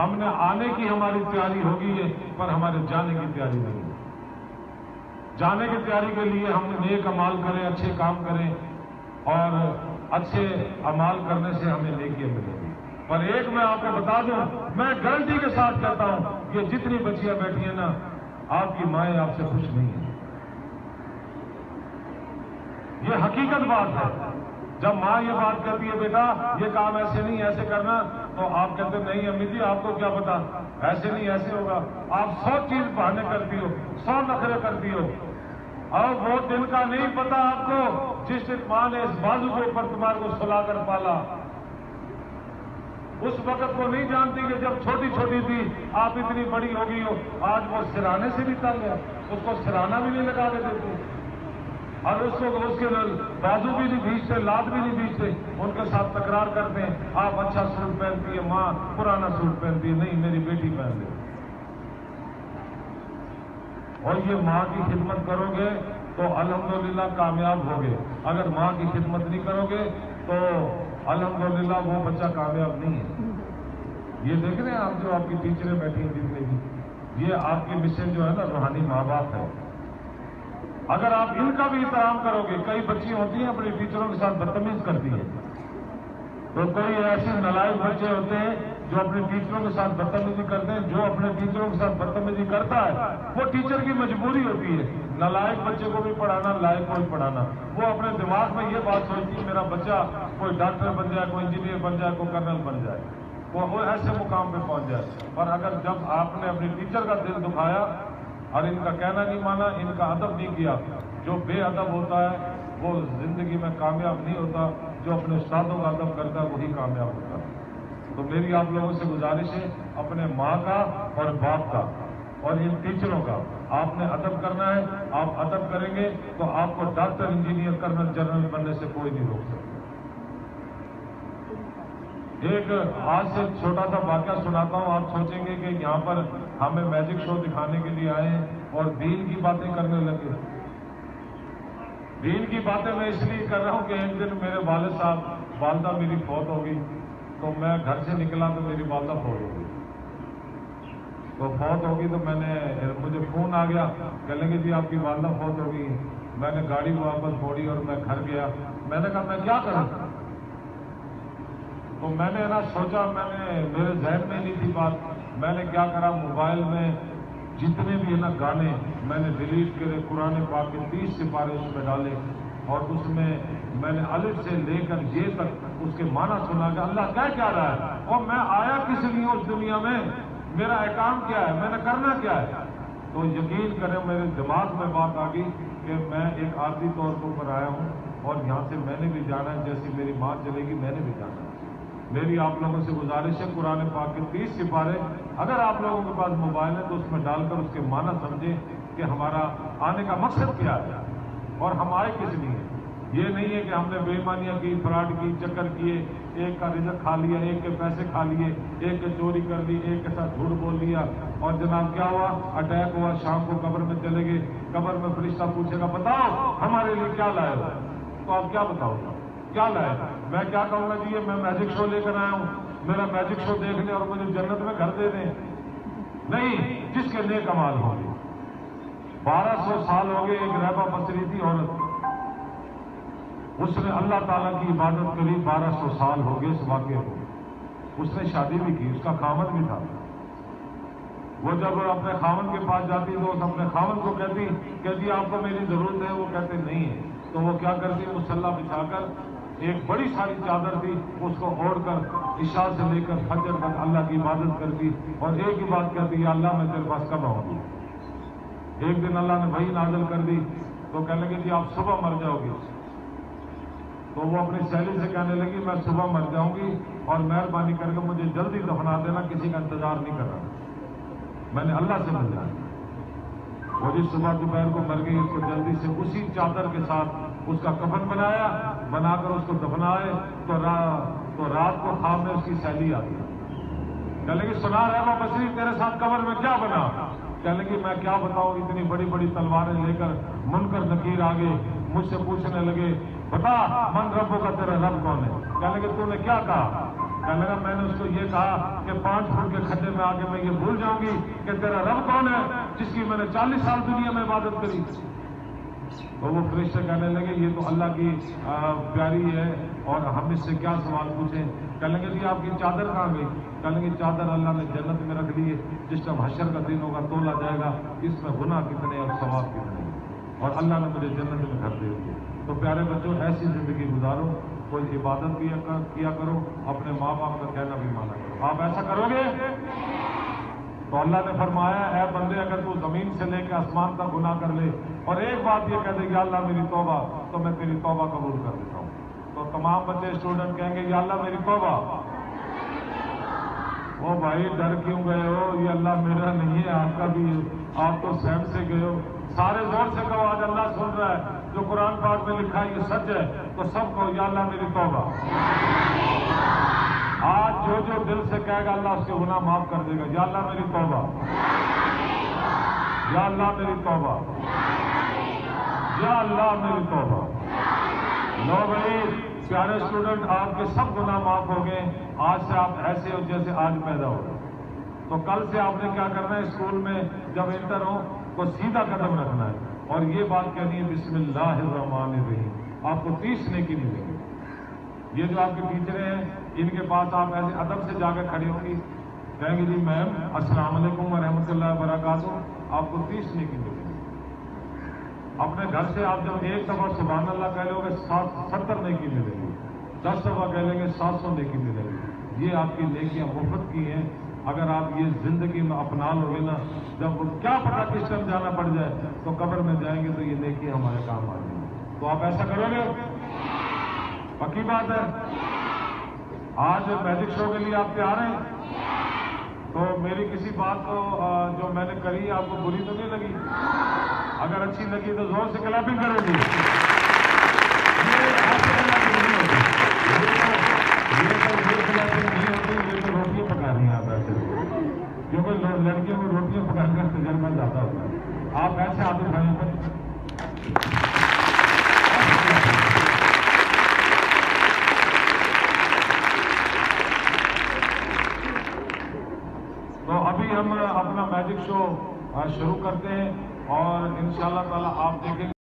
ہم نے آنے کی ہماری تیاری ہوگی ہے، پر ہمارے جانے کی تیاری نہیں ہے۔ جانے کی تیاری کے لیے ہم نیک اعمال کریں، اچھے کام کریں، اور اچھے اعمال کرنے سے ہمیں نیکیاں ملیں گی۔ پر ایک میں آپ کو بتا دوں، میں گارنٹی کے ساتھ کہتا ہوں، یہ جتنی بچیاں بیٹھی ہیں نا، آپ کی مائیں آپ سے خوش نہیں ہیں۔ یہ حقیقت بات ہے۔ جب ماں یہ بات کہتی ہے بیٹا یہ کام ایسے نہیں ایسے کرنا، تو آپ کہتے ہیں نہیں امی جی آپ کو کیا پتا، ایسے نہیں ایسے ہوگا۔ آپ 100 چیز بہانے کرتی ہو، 100 نخرے کرتی ہو، اور وہ دن کا نہیں پتا آپ کو جس دن ماں نے اس بازو کے اوپر تمہارے کو سلا کر پالا۔ اس وقت کو نہیں جانتی کہ جب چھوٹی چھوٹی تھی آپ اتنی بڑی ہو گئی ہو، آج وہ سرانے سے بھی تنگ ہے، اس کو سرانا بھی نہیں لگا کے دیتے، اور اس کو اس کے بازو بھی نہیں بھیجتے، لات بھی نہیں بھیجتے، ان کے ساتھ تکرار کرتے ہیں آپ اچھا سوٹ پہنتی ہے ماں، پرانا سوٹ پہنتی ہے، نہیں میری بیٹی پہن لے۔ اور یہ ماں کی خدمت کرو گے تو الحمدللہ کامیاب ہوگے، اگر ماں کی خدمت نہیں کرو گے تو الحمدللہ وہ بچہ کامیاب نہیں ہے۔ یہ دیکھ رہے ہیں آپ جو آپ کی ٹیچریں بیٹھی ہیں جتنے بھی، یہ آپ کی مسز جو ہے نا روحانی ماں باپ ہے۔ اگر آپ ان کا بھی احترام کرو گے، کئی بچی ہوتی ہیں اپنی ٹیچروں کے ساتھ بدتمیز کرتی ہیں، تو کئی ایسے نالائق بچے ہوتے ہیں جو اپنے ٹیچروں کے ساتھ بدتمیزی کرتے ہیں۔ جو اپنے ٹیچروں کے ساتھ بدتمیزی کرتا ہے وہ ٹیچر کی مجبوری ہوتی ہے، نالائق بچے کو بھی پڑھانا، لائق کو بھی پڑھانا۔ وہ اپنے دماغ میں یہ بات سوچتی ہے میرا بچہ کوئی ڈاکٹر بن جائے، کوئی انجینئر بن جائے، کوئی کرنل بن جائے، وہ ایسے مقام پہ پہنچ جائے۔ اور اگر جب آپ نے اپنی ٹیچر کا دل دکھایا اور ان کا کہنا نہیں مانا، ان کا ادب نہیں کیا، جو بے ادب ہوتا ہے وہ زندگی میں کامیاب نہیں ہوتا، جو اپنے استادوں کا ادب کرتا ہے وہی کامیاب ہوتا ہے۔ تو میری آپ لوگوں سے گزارش ہے، اپنے ماں کا اور باپ کا اور ان ٹیچروں کا آپ نے ادب کرنا ہے۔ آپ ادب کریں گے تو آپ کو ڈاکٹر، انجینئر، کرنل، جنرل بننے سے کوئی نہیں روک سکتا۔ ایک آج سے چھوٹا سا واقعہ سناتا ہوں، آپ سوچیں گے کہ یہاں پر ہمیں میجک شو دکھانے کے لیے آئے ہیں اور دین کی باتیں کرنے لگے۔ دین کی باتیں میں اس لیے کر رہا ہوں کہ ایک دن میرے والد صاحب، والدہ میری فوت ہو گئی، تو میں گھر سے نکلا تو میری والدہ فوت ہو گئی۔ تو فوت ہوگی تو مجھے فون آ گیا، کہنے لگے جی آپ کی والدہ فوت ہو گئی۔ میں نے گاڑی واپس موڑی اور میں گھر گیا۔ میں نے کہا میں کیا کروں؟ تو میں نے نا سوچا، میرے ذہن میں نہیں تھی بات، میں نے کیا کرا، موبائل میں جتنے بھی ہے نا گانے میں نے ڈیلیٹ کرے، قرآن پاک کے 30 سپارے اس میں ڈالے، اور اس میں میں نے الف سے لے کر یہ تک اس کے معنی سنا کہ اللہ کیا رہا ہے، اور میں آیا کس لیے اس دنیا میں، میرا احکام کیا ہے، میں نے کرنا کیا ہے۔ تو یقین کریں میرے دماغ میں بات آ گئی کہ میں ایک عارضی طور کے اوپر آیا ہوں اور یہاں سے میں نے بھی جانا ہے، جیسی میری ماں چلے گی میں نے بھی جانا ہے۔ میری آپ لوگوں سے گزارش ہے، قرآن پاک کے 30 سپارے اگر آپ لوگوں کے پاس موبائل ہے تو اس میں ڈال کر اس کے معنی سمجھیں کہ ہمارا آنے کا مقصد کیا ہے اور ہم آئے کس لیے۔ یہ نہیں ہے کہ ہم نے بے ایمانیاں کی، فراڈ کی، چکر کیے، ایک کا رزق کھا لیا، ایک کے پیسے کھا لیے، ایک کے چوری کر لی، ایک کے ساتھ جھوٹ بول لیا، اور جناب کیا ہوا، اٹیک ہوا، شام کو قبر میں چلے گئے، قبر میں فرشتہ پوچھے گا بتاؤ ہمارے لیے کیا لائے ہو، تو آپ کیا بتاؤ کیا لائے؟ میں کیا کہوں گا جی یہ میں میجک شو لے کر آیا ہوں، میرا میجک شو دیکھ لیں اور مجھے جنت میں گھر دے دیں؟ نہیں، جس کے نیک اعمال ہوں گے۔ 1200 سال ہو گئے، ایک رہبہ بصری تھی عورت، اس نے اللہ تعالیٰ کی عبادت کری، 1200 سال ہو گئے اس واقعے کو، اس نے شادی بھی کی، اس کا خاوند بھی تھا۔ وہ جب اپنے خاوند کے پاس جاتی تو اس اپنے خاوند کو کہتی آپ کو میری ضرورت ہے، وہ کہتے نہیں ہے، تو وہ کیا کرتی، مصلی بچھا کر ایک بڑی ساری چادر تھی اس کو اوڑھ کر عشاء سے لے کر فجر تک اللہ کی عبادت کرتی اور ایک ہی بات کہتی یا اللہ میں تیرے پاس کب آؤں گی۔ ایک دن اللہ نے وحی نازل کر دی تو کہنے لگے جی آپ صبح مر جاؤ گے، تو وہ اپنی سہیلی سے کہنے لگی میں صبح مر جاؤں گی اور مہربانی کر کے مجھے جلدی دفنا دینا، کسی کا انتظار نہیں کر رہا، میں نے اللہ سے مل جانا۔ وہ جس صبح دوپہر کو مر گئی، اس کو جلدی سے اسی چادر کے ساتھ اس کا کفن بنا کر اس کو دفنائے، تو رات کو خواب میں اس کی سہیلی آ گئی، کہنے لگی سنا رہا بصری تیرے ساتھ قبر میں کیا بنا؟ کہنے لگی میں کیا بتاؤں، اتنی بڑی بڑی تلواریں لے کر منکر نکیر آگے مجھ سے پوچھنے لگے بتا من ربوں کا، تیرا رب کون ہے؟ کہنے لگے تو نے کیا کہا؟ کہنے لگا میں نے اس کو یہ کہا کہ 5 فٹ کے کھڈے میں آگے میں یہ بھول جاؤں گی کہ تیرا رب کون ہے جس کی میں نے 40 سال دنیا میں عبادت کری. تو وہ فرشتے کہنے لگے یہ تو اللہ کی پیاری ہے اور ہم اس سے کیا سوال پوچھیں. کہنے لگے جی آپ کی چادر کہاں گئی؟ کہنے لگے چادر اللہ نے جنت میں رکھ لی ہے، جس ٹائم حشر کا دن ہوگا تولا جائے گا اس میں گناہ کتنے اور ثواب کتنے، اور اللہ نے مجھے جنت میں گھر دے دیے. تو پیارے بچوں ایسی زندگی گزارو، کوئی عبادت بھی کیا کرو، اپنے ماں باپ کا کہنا بھی مانا کرو. آپ ایسا کرو گے تو اللہ نے فرمایا اے بندے اگر تو زمین سے لے کے آسمان تک گناہ کر لے اور ایک بات یہ کہہ دے یا اللہ میری توبہ، تو میں تیری توبہ قبول کر دیتا ہوں. تو تمام بچے اسٹوڈنٹ کہیں گے یا اللہ میری توبہ. او بھائی ڈر کیوں گئے ہو؟ یہ اللہ میرا نہیں ہے، آپ کا بھی ہے. آپ تو سہم سے گئے ہو. سارے زور سے کہو آج اللہ سن رہا ہے. جو قرآن پاک میں لکھا ہے یہ سچ ہے، تو سب کو یا اللہ میری توبہ. آج جو دل سے کہے گا اللہ اس کے گناہ معاف کر دے گا. یا اللہ میری توبہ، یا اللہ میری توبہ، یا اللہ میری توبہ. لو بھائی پیارے اسٹوڈنٹ آپ کے سب گناہ معاف ہو گئے. آج سے آپ ایسے ہو جیسے آج پیدا ہو. تو کل سے آپ نے کیا کرنا ہے؟ اسکول میں جب انٹر ہو تو سیدھا قدم رکھنا ہے اور یہ بات کہنی ہے بسم اللہ الرحمن الرحیم. آپ کو 30 نیکی ملے گی. یہ جو آپ کے ٹیچریں ہیں ان کے پاس آپ ایسے ادب سے جا کے کھڑی ہوں گی، کہیں گے جی میم السلام علیکم ورحمۃ اللہ وبرکاتہ، آپ کو 30 نیکی ملے گی. اپنے گھر سے آپ جب ایک دفعہ سبحان اللہ کہہ لو گے 70 نیکی ملے گی. 10 دفعہ کہہ لیں گے 700 نیکی ملے گی. یہ آپ کی نیکیاں مفت کی ہیں. اگر آپ یہ زندگی میں اپنا لو گے نا، جب کیا پتا کس ٹائم جانا پڑ جائے تو قبر میں جائیں گے تو یہ نیکی ہمارے کام آ جائیں گی. تو آپ ایسا کرو گے؟ پکی بات ہے. آج میجک شو کے لیے آپ تیار ہیں؟ تو میری کسی بات کو جو میں نے کری آپ کو بری تو نہیں لگی؟ اگر اچھی لگی تو زور سے کلیپنگ کرو گی. یہ تو روٹیاں پکا رہی ہیں آپ ایسے، کیونکہ لڑکیوں کو روٹیاں پکانے کا تجربہ زیادہ ہوتا ہے. آپ ایسے ہاتھ اٹھائیں پر تو ابھی ہم اپنا میجک شو شروع کرتے ہیں اور انشاءاللہ تعالی آپ دیکھیں